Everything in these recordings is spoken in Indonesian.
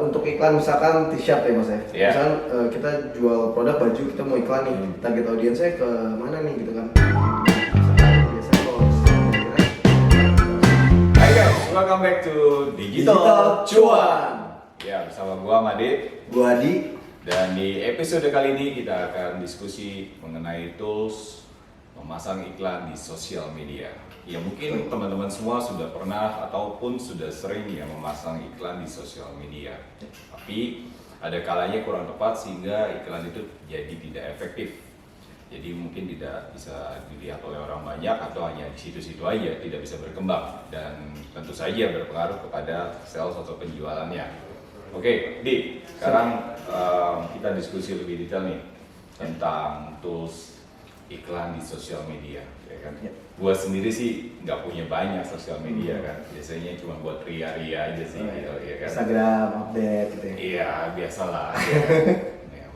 Untuk iklan misalkan t-shirt ya mas ya, Yeah. misalkan kita jual produk baju, kita mau iklan nih, target audiensnya ke mana nih gitu kan. Misalkan biasanya kalau kira-kira Hai guys, welcome back to Digital Cuan. Ya, bersama gua Made. gua Adi. Dan di episode kali ini kita akan diskusi mengenai tools memasang iklan di sosial media. Ya mungkin teman-teman semua sudah pernah ataupun sudah sering ya memasang iklan di sosial media. Tapi ada kalanya kurang tepat sehingga iklan itu jadi tidak efektif. Jadi mungkin tidak bisa dilihat oleh orang banyak atau hanya di situ-situ aja, tidak bisa berkembang dan tentu saja berpengaruh kepada sales atau penjualannya. Oke, Di, sekarang kita diskusi lebih detail nih tentang tools iklan di sosial media, ya kan? Ya. Gua sendiri sih nggak punya banyak sosial media kan, biasanya cuma buat ria-ria aja sih, gitu, ya kan? Instagram update gitu ya. Iya, biasalah. Ya,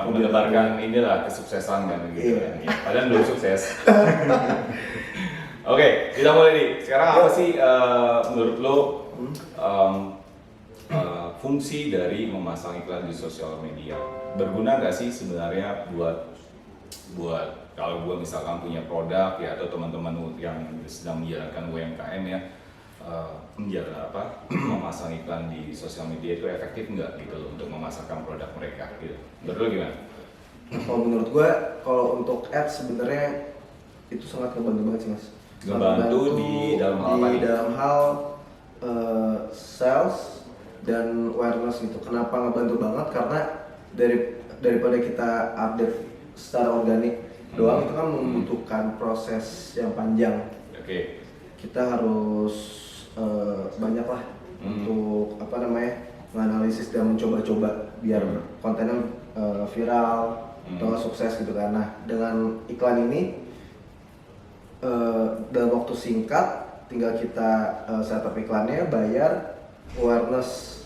mendebarkan inilah kesuksesan kan gitu kan. Ya, padahal belum sukses. Oke, kita mulai nih. Sekarang apa sih menurut lo fungsi dari memasang iklan di sosial media? Berguna nggak sih sebenarnya buat kalau gue misalkan punya produk ya atau teman-teman yang sedang menjalankan UMKM ya memasang iklan di sosial media itu efektif nggak gitu loh untuk memasarkan produk mereka gitu. Menurut lo gimana? Kalau menurut gua, kalau untuk ads sebenarnya itu sangat ngebantu banget sih mas. Ngebantu di dalam hal apa nih? Dalam hal sales dan awareness gitu. Kenapa ngebantu banget? Karena daripada kita update secara organik doang, itu kan membutuhkan proses yang panjang. Oke. Kita harus banyak lah untuk menganalisis dan mencoba-coba biar kontennya viral atau sukses gitu kan. Nah, dengan iklan ini dalam waktu singkat tinggal kita setup iklannya, bayar, awareness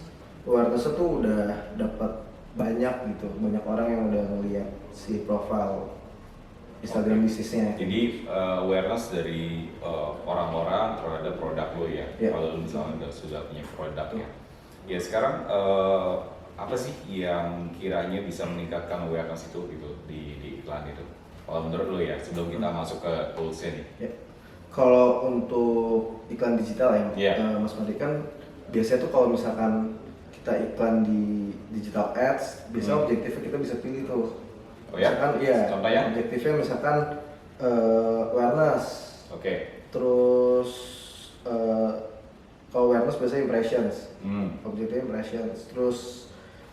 itu udah dapat banyak gitu, banyak orang yang udah ngeliat si profile Instagram bisnisnya. Jadi awareness dari orang-orang terhadap produk lo ya. Yeah. Kalau lo misalnya sudah punya produk ya. Ya sekarang apa sih yang kiranya bisa meningkatkan awareness itu gitu di iklan itu? Kalau menurut lo ya, sebelum kita masuk ke toolsnya nih. Yeah. Kalau untuk iklan digital ya, Yeah. Mas Madi kan biasanya tuh kalau misalkan kita iklan di digital ads, biasanya objektifnya kita bisa pilih tuh. Oh ya? Misalkan, iya, Contohnya? objektifnya misalkan awareness. Oke. Terus kalau awareness biasanya impressions. Objektifnya impressions. Terus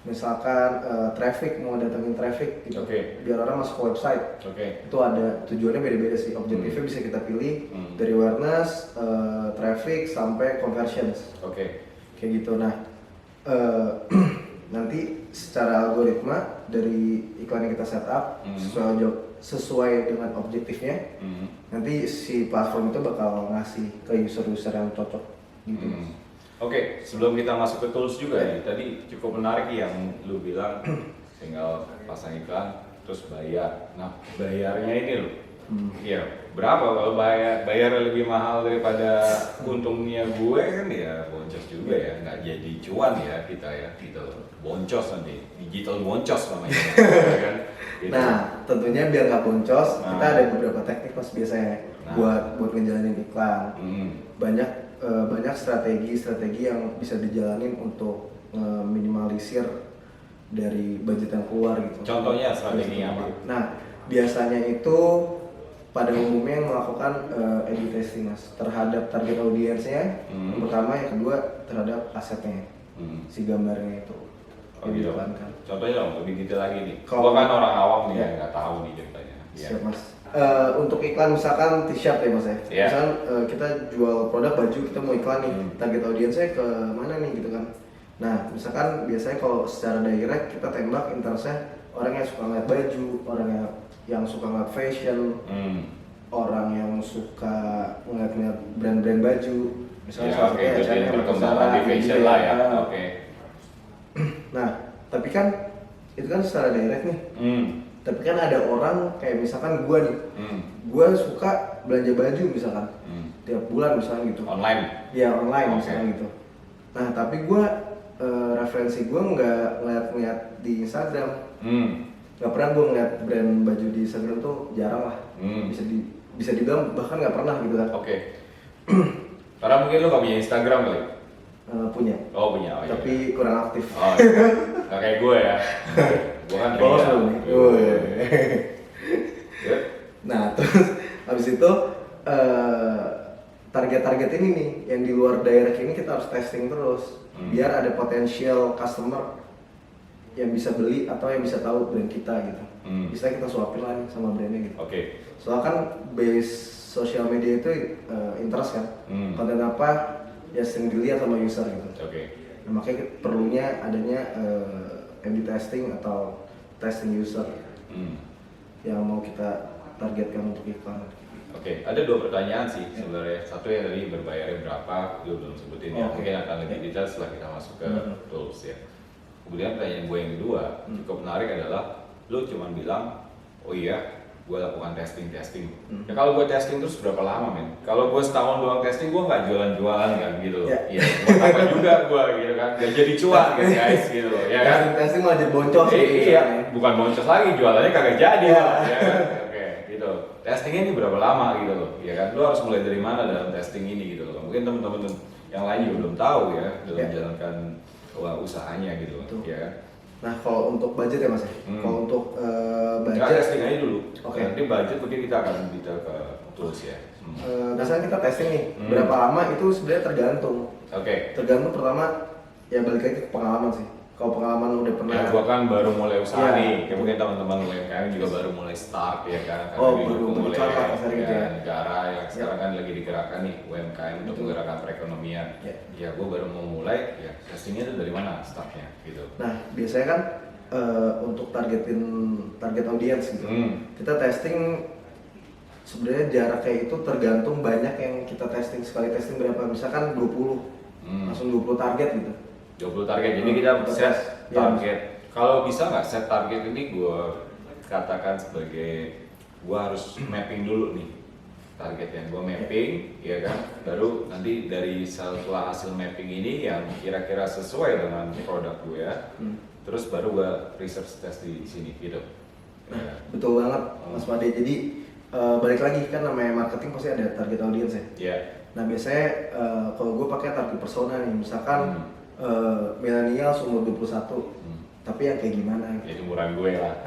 misalkan traffic, mau datengin traffic gitu. Oke. Biar orang masuk ke website. Oke. Itu ada tujuannya beda-beda sih. Objektifnya bisa kita pilih dari awareness, traffic sampai conversions. Oke. Kayak gitu. Nah, nanti secara algoritma dari iklan yang kita setup sesuai dengan objektifnya, nanti si platform itu bakal ngasih ke user-user yang cocok gitu. Oke, sebelum kita masuk ke tools juga nih, tadi cukup menarik yang lu bilang tinggal pasang iklan terus bayar. Nah, bayarnya ini loh. Iya, berapa kalau bayar lebih mahal daripada untungnya gue kan ya boncos juga ya, nggak jadi cuan ya kita ya gitu. Boncos nanti, digital boncos namanya ya kan. Gitu. Nah, tentunya biar nggak boncos, kita ada beberapa teknik mas biasanya buat ngejalanin iklan. Banyak strategi yang bisa dijalanin untuk minimalisir dari budget yang keluar gitu. Contohnya strateginya apa? Nah, biasanya itu pada umumnya yang melakukan A/B testing mas terhadap target audiensnya, yang pertama, yang kedua terhadap asetnya, si gambarnya itu. Oh gitu. Contohnya dong, lebih detail lagi nih. Kalau gua kan orang awam nih ya, nggak tahu nih ceritanya. Siap mas. Untuk iklan misalkan t-shirt ya mas ya. Yeah. Misalkan kita jual produk baju, kita mau iklan nih, target audiensnya ke mana nih gitu kan. Nah, misalkan biasanya kalau secara direct kita tembak interestnya orang yang suka ngeliat baju, orang yang suka ngeliat fashion, orang yang suka ngeliat brand-brand baju. Misalnya Ya, oke, jadi perkembangan di fashion lah ya. Oke. Nah, tapi kan itu kan secara direct nih. Tapi kan ada orang kayak misalkan gua nih, gua suka belanja baju misalkan tiap bulan misalkan gitu. Online. Iya online Oke. misalkan gitu. Nah tapi gua referensi gue nggak ngeliat di Instagram. Hmm. Nggak pernah gue ngeliat brand baju di Instagram tuh jarang lah. Bisa dibilang bahkan nggak pernah gitu kan. Oke. Karena mungkin lo gak punya Instagram kali? Punya. Oh punya, oh, Tapi iya. kurang aktif. Oh iya. Gak kayak gue ya. Gue kan Polos ria. lu nih. Oh, iya. Good. Nah terus habis itu target-target ini nih yang di luar direct ini kita harus testing terus biar ada potensial customer yang bisa beli atau yang bisa tahu brand kita gitu. Bisa kita suapin lah nih sama brandnya gitu. Oke. Soalnya kan base sosial media itu interest kan. Konten apa ya sering dilihat sama user gitu. Oke. Nah, makanya perlunya adanya A/B testing atau testing user yang mau kita targetkan untuk iklan. Oke, ada 2 pertanyaan sih sebenarnya. Satu yang tadi berbayarnya berapa, gue belum sebutin ya. Mungkin akan lebih detail setelah kita masuk ke tools ya. Kemudian pertanyaan gue yang kedua cukup menarik adalah lo cuma bilang, oh iya, gue lakukan testing. Ya kalau gue testing terus berapa lama men? Kalau gue setahun doang testing, gue nggak jualan kan gitu. Iya, buat apa juga gue gitu kan? Gak jadi cuan gitu guys gitu loh. Ya kan? Testing malah jadi boncos. Iya, bukan boncos lagi, jualannya kagak jadi loh. Ya kan? Oke, gitu. Testingnya ini berapa lama gitu loh? Ya kan? Lo harus mulai dari mana dalam testing ini gitu loh? Mungkin teman-teman yang lain juga belum tahu ya dalam menjalankan usahanya gitu, ya kan? Nah kalau untuk budget ya mas ya, kalau untuk budget Kita testing aja dulu. Oke. Nanti budget mungkin kita akan bicara ke tools ya. Biasanya kita testing nih, berapa lama itu sebenarnya tergantung. Oke. Tergantung pertama ya balik lagi ke pengalaman sih. Kalau pengalaman udah pernah. Ya gua kan baru mulai usaha Iya. nih, ya mungkin teman-teman UMKM juga baru mulai start ya kan. Oh, didukung baru oleh bercakap kasar gitu ya. negara yang sekarang kan lagi digerakkan nih UMKM untuk menggerakkan perekonomian. Ya gua baru mau mulai, ya testingnya itu dari mana startnya gitu. Nah biasanya kan untuk target audiens gitu. Kita testing sebenarnya jaraknya itu tergantung banyak yang kita testing. Sekali testing berapa, misalkan 20 langsung 20 target gitu. 20 target, jadi kita set target. Kalau bisa nggak set target ini gue katakan sebagai gue harus mapping dulu nih target yang gue mapping, ya kan. Baru nanti dari setelah hasil mapping ini yang kira-kira sesuai dengan produk gue, terus baru gue research test di sini gitu. Nah, betul banget Mas Made. Jadi balik lagi kan namanya marketing pasti ada target audiens ya. Yeah. Nah biasanya kalau gue pakai target persona nih, misalkan milenial umur 21, tapi yang kayak gimana? Ya umuran gue lah.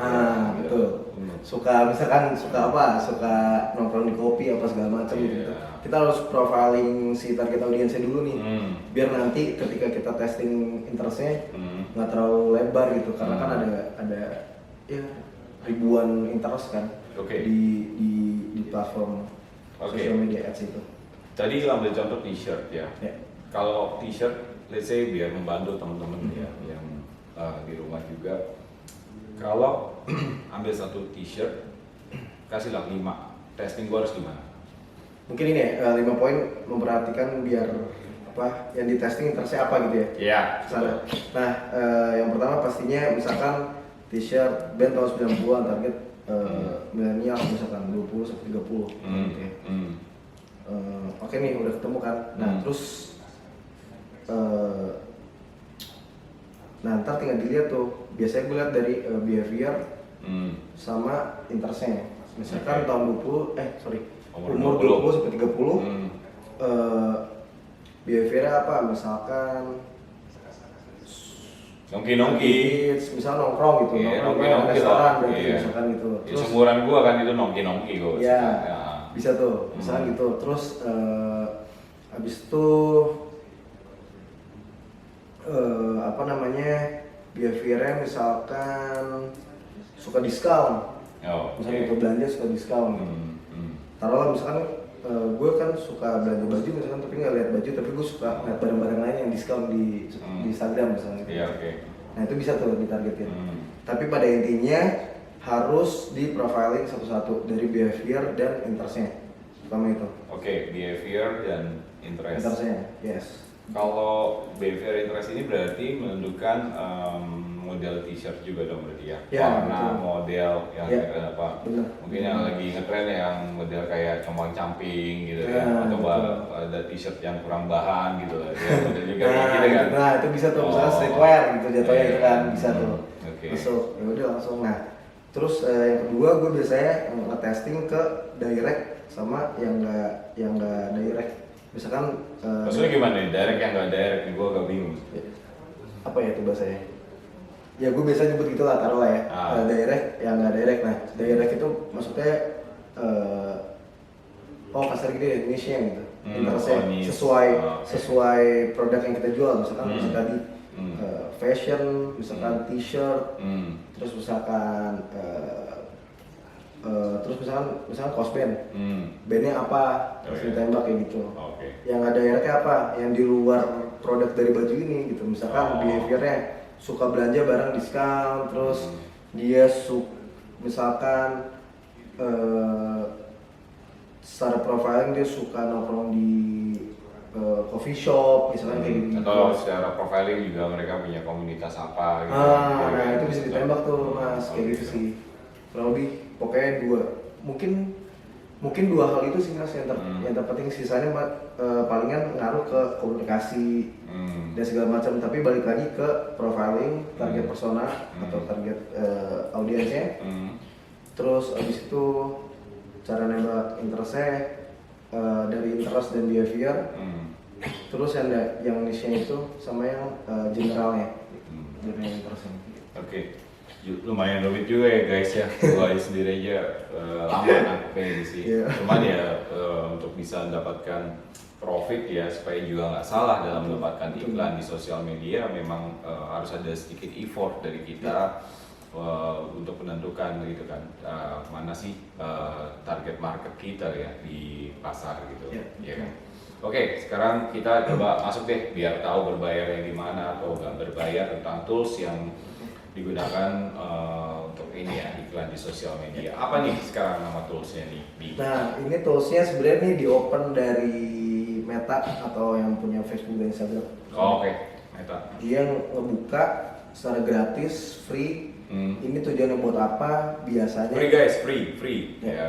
Betul. Suka misalkan suka apa? Suka nongkrong di kopi apa segala macam gitu. Kita harus profiling si target audiensnya dulu nih, biar nanti ketika kita testing interestnya nggak terlalu lebar gitu, karena kan ada ya ribuan interest kan di platform social media ads itu. Tadi ambil contoh t-shirt ya. Kalau t-shirt, let's say biar membantu teman-teman ya yang di rumah juga. Kalau ambil satu t-shirt, kasihlah 5. Testing gua harus gimana? Mungkin ini ya 5 poin memperhatikan biar apa yang di testing interestnya apa gitu ya. Iya. Nah yang pertama pastinya misalkan t-shirt band tahun 90-an target milenial misalkan 20 sampai 30 gitu ya. Oke nih udah ketemu kan. Nah terus nah ntar tinggal dilihat tuh, biasanya gue lihat dari behavior sama interestnya. Misalkan tahun 20 umur 20 sampai 30 behaviornya apa, misalkan nongki misal nongkrong gitu, nongki restoran lah. berarti misalkan gitu. Terus seumuran gua kan itu nongki gua. Ya, bisa tuh, misalkan gitu. Terus habis itu apa namanya, behaviornya misalkan suka diskon. Misalnya itu belanja suka diskon. Taruhlah misalkan gue kan suka belanja baju misalkan, tapi nggak lihat baju, tapi gue suka lihat barang-barang lain yang diskon di Instagram misalnya. Nah itu bisa tuh ditargetin. Tapi pada intinya harus di profiling satu-satu dari behavior dan interestnya, pertama itu. Behavior dan interestnya. Yes. Kalau behavior interest ini berarti menentukan model t-shirt juga dong berarti ya? Ya, Warna, betul. model, yang Ya, kira apa? benar. Mungkin yang lagi ngetren yang model kayak compang-camping gitu Ya, kan, atau betul. ada t-shirt yang kurang bahan gitu lah, ya, model juga Nah, kayak gitu kan? nah itu bisa tuh misalnya Oh. streetwear gitu jatuhnya Iya. itu kan bisa tuh Oke. masuk ya udah langsung. Nah terus yang kedua gue biasanya nge-testing ke direct sama yang nggak direct. Misalkan Maksudnya gimana nih? Direct yang nggak direct nih, gue agak bingung. apa ya itu bahasanya? Ya gue biasa nyebut gitu lah, taruh lah ya. Ah. Direct yang nggak direct. Nah direct itu maksudnya oh kasar gitu ya, niche-nya gitu. Interestnya oh, niche. sesuai Oh, oke. sesuai produk yang kita jual. Misalkan misalnya tadi Hmm. fashion, misalkan t-shirt, Hmm. terus misalkan misalkan kaos band, Hmm. bandnya apa, Oh, terus iya. ditembak kayak gitu. Oke. Yang ada directnya apa, yang di luar produk dari baju ini gitu. Misalkan Oh. behaviornya suka belanja barang diskon, terus dia misalkan secara profiling dia suka nongkrong di coffee shop misalkan kayak gitu. Atau secara profiling juga mereka punya komunitas apa gitu. Nah itu bisa ditembak tuh mas, kayak gitu sih. Kurang lebih pokoknya mungkin dua hal itu sih mas yang terpenting, sisanya palingan ngaruh ke komunikasi dan segala macam. Tapi balik lagi ke profiling, target persona atau target audiensnya. Terus abis itu cara nembak interestnya dari interest dan behavior. Terus yang niche-nya itu sama yang generalnya, general interestnya. Oke. Lumayan rumit juga ya guys ya. Gua sendiri aja lama nangkepnya ini sih. Yeah. Cuman ya untuk bisa mendapatkan profit ya, supaya juga nggak salah dalam mendapatkan iklan di sosial media, memang harus ada sedikit effort dari kita untuk menentukan gitu kan, mana sih target market kita ya di pasar gitu. Ya kan? Oke, sekarang kita coba masuk deh biar tahu berbayar yang di mana atau nggak berbayar, tentang tools yang digunakan untuk ini ya, iklan di sosial media. Apa nih sekarang nama toolsnya nih? Nah ini toolsnya sebenarnya nih di open dari Meta atau yang punya Facebook dan Instagram. Oh, oke. Meta. Dia ngebuka secara gratis, free. Ini tujuannya buat apa? Biasanya Free guys, free. Ya. Ya.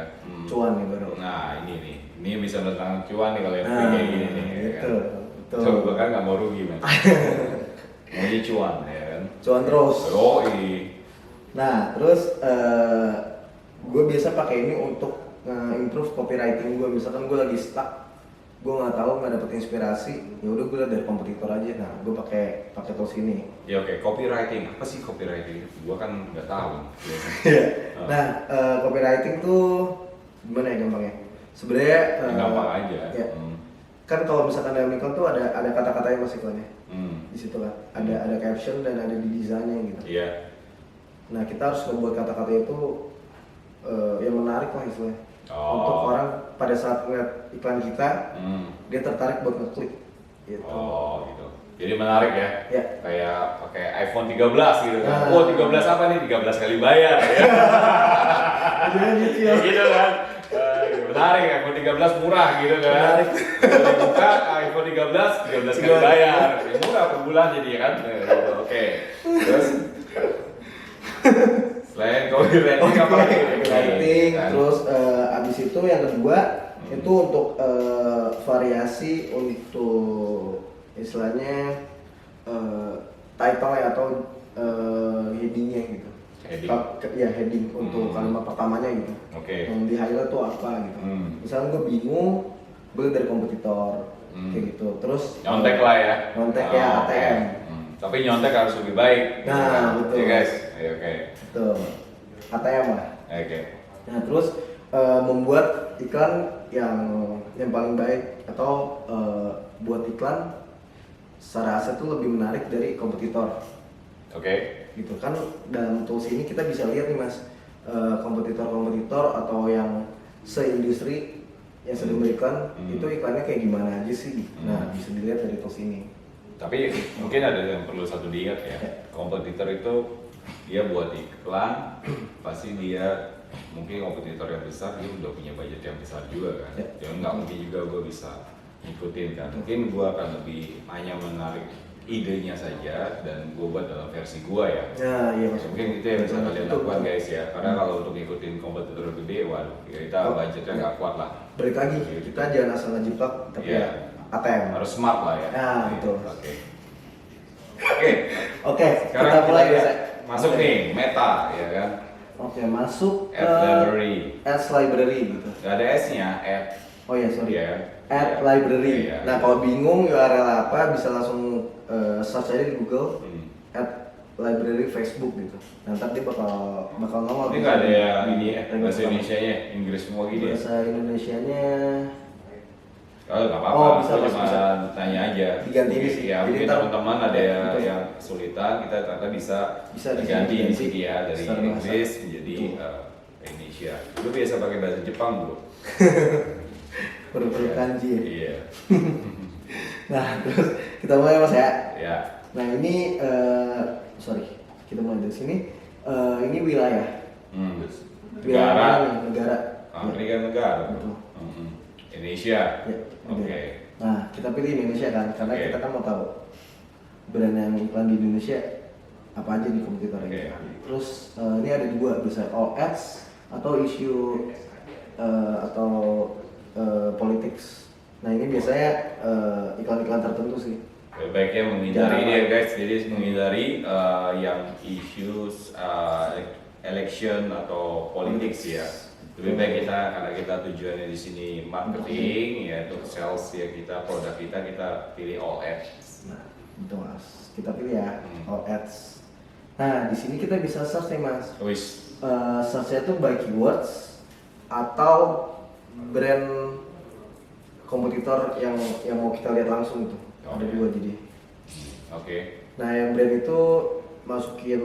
Cuan nih baru. Nah ini nih, ini bisa mendatangkan cuan nih kalau yang free Nah, kayak gini nih. Ya betul, kan? betul. So, gue kan nggak mau rugi man. Maunya cuan ya kan. Cuan terus. Yoi. Nah terus gue biasa pakai ini untuk improve copywriting gue. Misalkan gue lagi stuck, gue nggak tahu, nggak dapet inspirasi, ya udah gue liat dari kompetitor aja. Nah gue pakai tools ini. Ya oke, copywriting. Apa sih copywriting? Gua kan nggak tahu. Nah copywriting tuh gimana ya gampangnya? Sebenarnya Gampang aja. ya, kan kalau misalkan dalam iklan tuh ada kata-katanya mas iklannya. Di situ kan ada caption dan ada di desainnya gitu. Iya. Nah kita harus membuat kata-kata itu yang menarik lah istilahnya. Oh. Untuk orang pada saat ngeliat iklan kita, dia tertarik buat ngeklik. Gitu. Oh gitu. Jadi menarik ya. Ya. Kayak pakai iPhone 13 gitu kan. Nah. Oh 13 apa nih? 13 kali bayar ya. Jadi Gitu kan. Menarik, iPhone 13 murah gitu kan. Menarik. Kalau dibuka iPhone 13 kali bayar. Ya, murah per bulan jadi kan. Gitu. Oke. Terus selain copywriting apa lagi? Copywriting, Kan? terus abis itu yang kedua itu untuk variasi untuk istilahnya title ya atau headingnya gitu. Heading. Ya heading untuk kalimat pertamanya gitu. Oke. Yang di highlight tuh apa gitu. Misalnya gue bingung, gue liat dari kompetitor kayak gitu. Terus Nyontek lah ya. Nyontek ya, Oh, ATM. oke. Tapi nyontek harus lebih baik. Nah, betul. Ya guys. Ayo, oke. Tuh ATM lah. Oke. Nah terus membuat iklan yang paling baik atau buat iklan secara aset tuh lebih menarik dari kompetitor. Oke. Gitu kan dalam tools ini kita bisa lihat nih mas kompetitor atau yang seindustri yang sedang beriklan itu iklannya kayak gimana aja sih. Nah bisa dilihat dari tools ini. Tapi mungkin ada yang perlu satu diingat ya. Kompetitor itu dia buat iklan, pasti dia mungkin kompetitor yang besar dia udah punya budget yang besar juga kan. Ya nggak mungkin juga gue bisa ngikutin kan. Mungkin gue akan lebih hanya menarik idenya saja dan gue buat dalam versi gue ya. Ya, iya Mas. Mungkin itu yang bisa kalian Betul. lakukan guys ya. Karena kalau untuk ngikutin kompetitor gede, waduh kita budgetnya nggak kuat lah. Balik lagi, kita jangan asal ngejiplak, tapi Iya. ya ATM. Harus smart lah ya. Ya, betul. Oke. Oke. Oke, Sekarang kita mulai kita guys. masuk Oke. nih meta ya kan. Oke, masuk Add library. Ads library gitu. Gak ada S-nya, add. Oh ya, sorry. Iya. Add Iya. library. Iya. Nah, kalau bingung URL apa, bisa langsung search aja di Google. Add library Facebook gitu. Nah, ntar dia bakal nongol. Ini nggak ada yang ini ya, Yang bahasa pertama. Indonesia-nya, Inggris semua gini ya? Bahasa Indonesianya Oh nggak apa-apa, Oh, bisa, aku bisa, cuma bisa. tanya aja. Diganti ini sih. Ya Jadi mungkin ntar- teman-teman ada Ya, betul. yang kesulitan, kita ternyata bisa Bisa diganti di diganti sini ya dari secara bahasa. Inggris menjadi Betul. Indonesia. Lu biasa pakai bahasa Jepang bro? perlu kanji ya. Iya. Nah, terus kita mulai Mas ya. Ya. Nah, ini sorry, kita mulai dari sini. Ini wilayah. Hmm. Wilayah Negara. mana nih? Negara. Ah, Ya. ini kan negara. Betul. Indonesia. Ya, Oke. negara. Nah, kita pilih Indonesia kan, karena Oke. kita kan mau tahu brand yang iklan di Indonesia apa aja di kompetitor Oke. ini. Terus ini ada dua, bisa all ads atau isu atau politics. Nah, ini biasanya iklan-iklan tertentu sih. Baiknya menghindari Jangan. ini ya guys, jadi menghindari yang issues election atau politics ya. Lebih baik kita karena kita tujuannya di sini marketing ya untuk sales ya kita produk kita pilih all ads. Nah, itu Mas. Kita pilih ya all Hmm. ads. Nah, di sini kita bisa search nih Mas. Wis. Search-nya itu by keywords atau brand kompetitor yang mau kita lihat langsung itu. Oh, Ada iya. dua jadi. Oke. Nah, yang brand itu masukin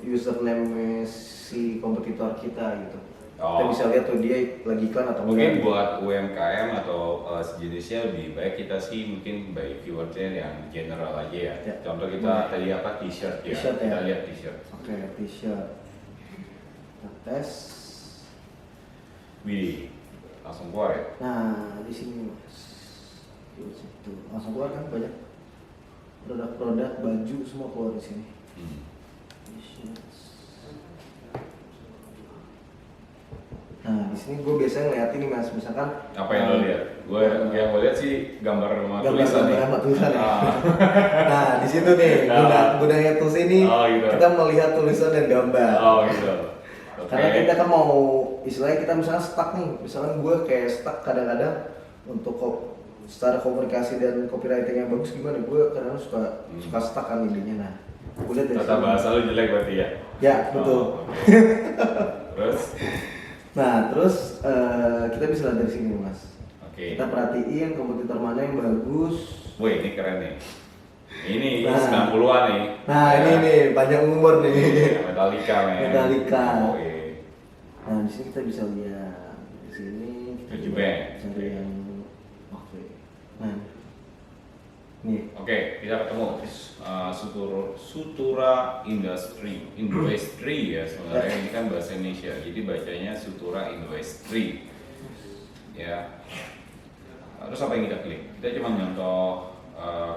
username si kompetitor kita gitu. Kita Oh. bisa lihat tuh dia lagi iklan atau Mungkin enggak. buat UMKM atau sejenisnya lebih baik kita sih mungkin by keywordnya yang general aja ya. Ya. Contoh kita tadi apa t-shirt ya. T-shirt ya. Kita lihat t-shirt. Oke, t-shirt. Kita tes. Wih, langsung keluar ya. Nah, di sini Mas. Di situ. Langsung keluar kan banyak produk-produk baju semua keluar di sini. Hmm. T-shirts. Nah, di sini gue biasanya ngeliatin nih Mas, misalkan Apa yang lo lihat? Yang gue lihat sih gambar sama tulisan nih. gambar sama tulisan ya. Ah. Nah, di situ nih Nah. gunanya tools ini Oh, gitu. kita melihat tulisan dan gambar. Oh gitu. Oke. Karena kita kan mau istilahnya kita misalnya stuck nih, misalkan gue kayak stuck kadang-kadang untuk secara komunikasi dan copywriting yang bagus gimana, gue kadang suka stuck kan idenya. Nah, gue lihat dari Tata sini. bahasa lu jelek berarti ya? Ya, betul. Oh, oke. Terus? Nah, terus kita bisa lihat dari sini Mas. Oke. Kita perhatiin kompetitor mana yang bagus. Wih, ini keren nih. Ini Nah. 90-an nih. Nah, Ya. ini nih panjang umur nih. Metallica, men. Metallica. Oh, iya. Nah, di sini kita bisa lihat di sini kita Baju juga band. cari yang oke. Nah, nih. Oke, kita ketemu Sutura Industry ya sebenarnya ini kan bahasa Indonesia, jadi bacanya Sutura Industry ya. Terus apa yang kita klik? Kita cuma nyontoh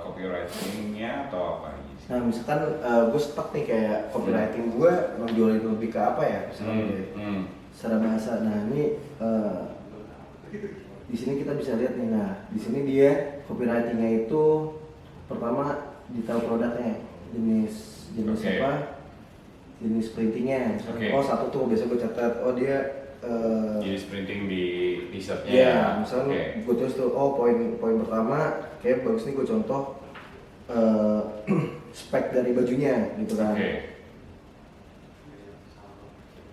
copywritingnya atau apa? Nah, misalkan gue stuck nih kayak copywriting gue menjualin lebih ke apa ya? Misalkan secara bahasa. Nah, ini di sini kita bisa lihat nih. Nah, di sini dia copywritingnya itu pertama detail produknya, jenis Oke. apa, jenis printingnya. Misalkan, Oke. oh satu tuh biasa gue catat, oh dia Jadi sprinting di t-shirtnya. ya, misalnya Oke. gue tulis tuh, oh poin pertama kayak bagus nih gue contoh spek dari bajunya gitu kan. Oke.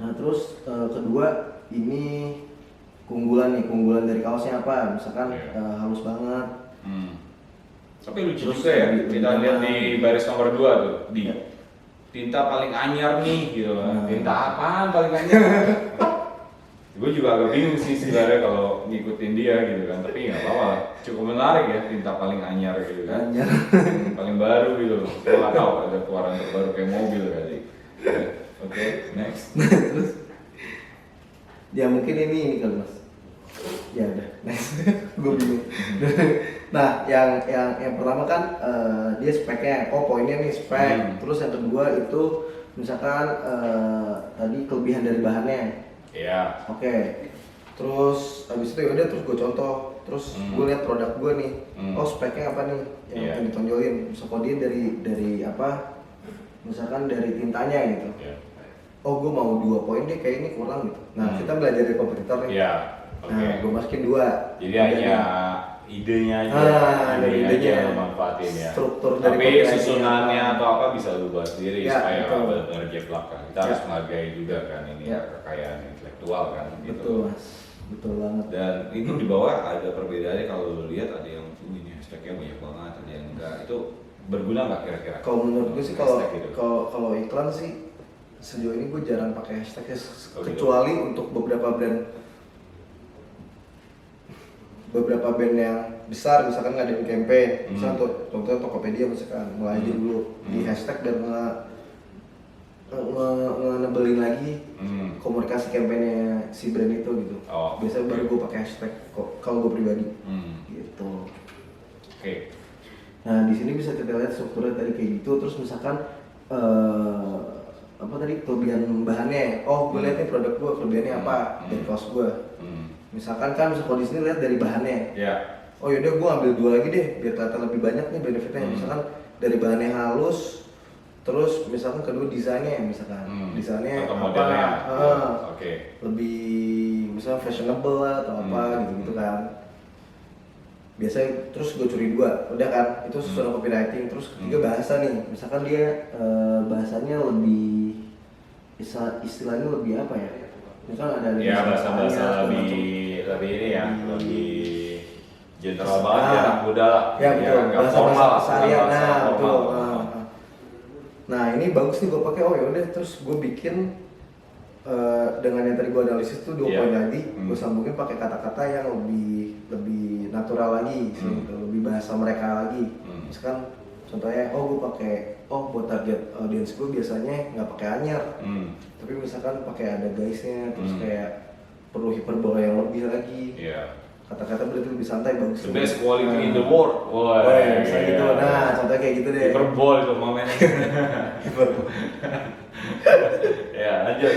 Nah terus kedua ini keunggulan dari kaosnya apa, misalkan Iya. halus banget. Tapi lucu Terus juga ya, lebih kita lihat di nyaman. baris nomor 2 tuh, di Ya. tinta paling anyar nih gitu kan. Nah. Tinta apaan paling anyar? Gue juga agak bingung sih sebenarnya kalau ngikutin dia gitu kan, tapi nggak apa-apa, cukup menarik ya tinta paling anyar gitu kan. Anyar. Paling baru gitu loh, gue nggak tahu ada keluaran terbaru kayak mobil kali. Ya, Oke, next. Terus ya mungkin ini kan mas. Ya udah, nice. Gue bingung. Nah, yang pertama kan dia speknya, oh poinnya nih spek. Terus yang kedua itu misalkan tadi kelebihan dari bahannya. Iya. Oke. Terus abis itu yaudah terus gue contoh. Terus gue lihat produk gue nih. Oh speknya apa nih yang ditonjolin? Misal kalau dia dari apa? Misalkan dari tintanya gitu. Oh gue mau 2 poin deh, kayak ini kurang gitu. Nah kita belajar dari kompetitor nih. Iya. Nah gue masukin 2. Jadi hanya idenya aja, dari idenya aja idenya. lo manfaatin ya. Struktur dari Tapi copywriting susunannya atau apa bisa lu buat sendiri Ya, supaya betul. benar-benar jeplak kan. Kita harus menghargai juga kan ini kekayaan intelektual kan. Gitu. Betul mas, betul banget. Dan itu di bawah ada perbedaannya kalau lu lihat ada yang ini hashtagnya banyak banget, ada yang enggak. Itu berguna nggak kira-kira? Kalau menurut gue sih kalau Hashtag gitu. kalau iklan sih sejauh ini gue jarang pakai hashtag ya, Oh, gitu. kecuali untuk beberapa brand yang besar, misalkan ngadain campaign, misalkan contohnya Tokopedia misalkan mulai aja dulu di hashtag dan nge-nebelin lagi komunikasi campaignnya si brand itu gitu. Oh, Biasanya baru gue pakai hashtag kalau gue pribadi gitu. Oke. Nah di sini bisa kita lihat strukturnya tadi kayak gitu. Terus misalkan apa tadi kelebihan bahannya? Oh gue lihat nih produk gue kelebihannya apa dari kaos gue. Misalkan kan kalau di sini lihat dari bahannya. Oh yaudah gue ambil 2 lagi deh biar kelihatan lebih banyak nih benefitnya. Misalkan dari bahannya halus, terus misalkan kedua desainnya, misalkan desainnya atau apa? modelnya. Oke. Lebih misalnya fashionable lah atau apa gitu kan. Biasanya terus gue curi 2, udah kan itu susunan copywriting. Terus ketiga bahasa nih, misalkan dia bahasanya lebih istilahnya lebih apa ya? Misalkan ada Ya bahasa-bahasa lebih ini ya, lebih general banget ya, anak muda lah. Ya betul, nggak bahasa-bahasa formal, keseharian. bukan bahasa Nah betul. formal. Nah ini bagus nih gue pakai. Oh yaudah terus gue bikin dengan yang tadi gue analisis tuh 2 poin lagi, gue sambungin pakai kata-kata yang lebih natural lagi, lebih bahasa mereka lagi. Misalkan contohnya, gue pakai buat target audience gue biasanya nggak pakai anyar, tapi misalkan pakai ada guysnya, terus kayak perlu hiperbola yang lebih lagi. Kata-kata berarti lebih santai, bagus. The best quality in the world. Bisa gitu. Nah contohnya kayak gitu deh. Hiperbol itu momennya. Ya lanjut.